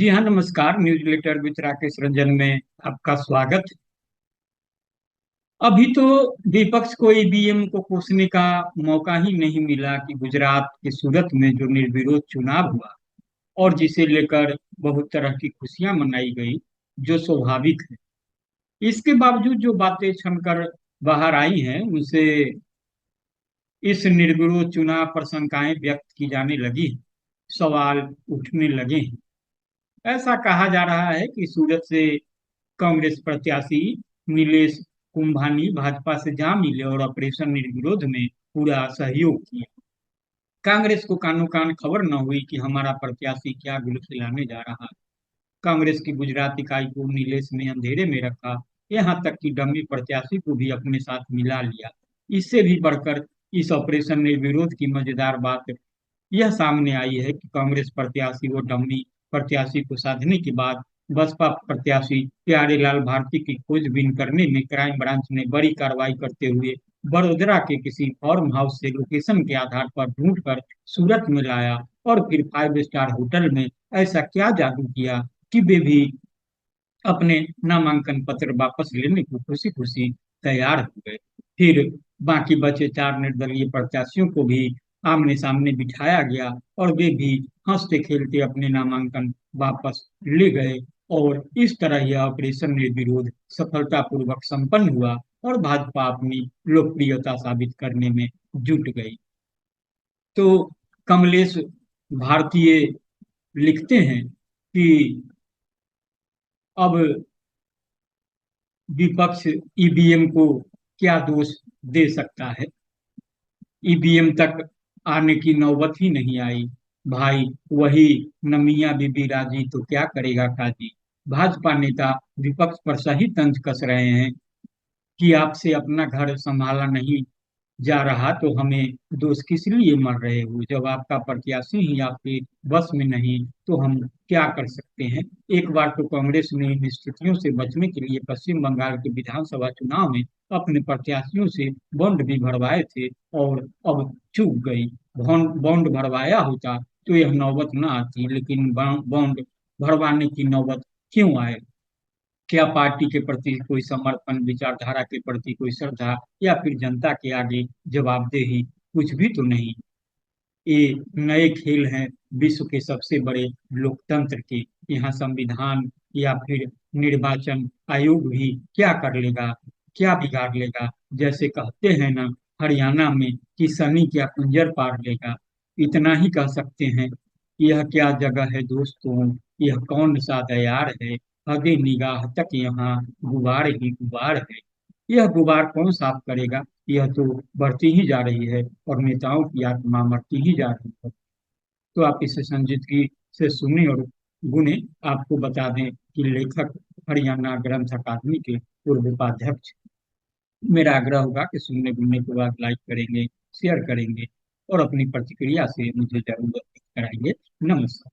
जी हाँ, नमस्कार। News letter with Rakesh Ranjan में आपका स्वागत। अभी तो विपक्ष को ईवीएम को कोसने का मौका ही नहीं मिला कि गुजरात के सूरत में जो निर्विरोध चुनाव हुआ और जिसे लेकर बहुत तरह की खुशियां मनाई गई, जो स्वाभाविक है। इसके बावजूद जो बातें छनकर बाहर आई हैं, उनसे इस निर्विरोध चुनाव पर शंकाएं व्यक्त की जाने लगी हैं, सवाल उठने लगे हैं। ऐसा कहा जा रहा है कि सूरत से कांग्रेस प्रत्याशी नीलेश कुंभानी भाजपा से जा मिले और ऑपरेशन निर्विरोध में पूरा सहयोग किया। कांग्रेस को कानो कान खबर न हुई कि हमारा प्रत्याशी क्या गुल खिलाने जा रहा है। कांग्रेस की गुजरात इकाई को नीलेश ने अंधेरे में रखा, यहाँ तक कि डमी प्रत्याशी को भी अपने साथ मिला लिया। इससे भी बढ़कर इस ऑपरेशन निर्विरोध की मजेदार बात यह सामने आई है कि कांग्रेस प्रत्याशी व डम्मी प्रत्याशी को साधने के बाद बसपा प्रत्याशी प्यारेलाल भारती की खोजबीन करने में क्राइम ब्रांच ने बड़ी कार्रवाई करते हुए बड़ोदरा के किसी फार्म हाउस से लोकेशन के आधार पर ढूंढ कर सूरत में लाया और फिर 5 स्टार होटल में ऐसा क्या जादू किया कि वे भी अपने नामांकन पत्र वापस लेने को खुशी खुशी तैयार हो गए। फिर बाकी बचे 4 निर्दलीय प्रत्याशियों को भी आमने सामने बिठाया गया और वे भी हंसते खेलते अपने नामांकन वापस ले गए। और इस तरह यह ऑपरेशन निर्विरोध सफलतापूर्वक संपन्न हुआ और भाजपा अपनी लोकप्रियता साबित करने में जुट गई। तो कमलेश भारतीय लिखते हैं कि अब विपक्ष ईवीएम को क्या दोष दे सकता है। ईवीएम तक आने की नौबत ही नहीं आई। भाई वही नमिया बीबी राजी तो क्या करेगा काजी। भाजपा नेता विपक्ष पर सही तंज कस रहे हैं कि आपसे अपना घर संभाला नहीं जा रहा तो हमें दोष किस लिए मर रहे हो। जब आपका प्रत्याशी ही आपके बस में नहीं तो हम क्या कर सकते हैं। एक बार तो कांग्रेस ने इन स्थितियों से बचने के लिए पश्चिम बंगाल के विधानसभा चुनाव में अपने प्रत्याशियों से बॉन्ड भी भरवाए थे और अब चूक गई। बॉन्ड भरवाया होता तो यह नौबत न आती, लेकिन बॉन्ड भरवाने की नौबत क्यों आए। क्या पार्टी के प्रति कोई समर्पण, विचारधारा के प्रति कोई श्रद्धा, या फिर जनता के आगे जवाबदेही, कुछ भी तो नहीं। ये नए खेल हैं विश्व के सबसे बड़े लोकतंत्र के। यहाँ संविधान या फिर निर्वाचन आयोग भी क्या कर लेगा, क्या बिगाड़ लेगा। जैसे कहते हैं ना हरियाणा में कि सनी क्या कुंजर पार लेगा। इतना ही कह सकते हैं। यह क्या जगह है दोस्तों, यह कौन सा दयार है। आगे निगाह तक यहाँ गुबार ही गुबार है। यह गुबार कौन साफ करेगा। यह तो बढ़ती ही जा रही है और नेताओं की आत्मा मरती ही जा रही है। तो आप इसे संजीदगी से सुने और गुने। आपको बता दें कि लेखक हरियाणा ग्रंथ अकादमी के पूर्व उपाध्यक्ष। मेरा आग्रह होगा कि सुनने गुनने के बाद लाइक करेंगे, शेयर करेंगे और अपनी प्रतिक्रिया से मुझे जरूर व्यक्त कराएंगे। नमस्कार।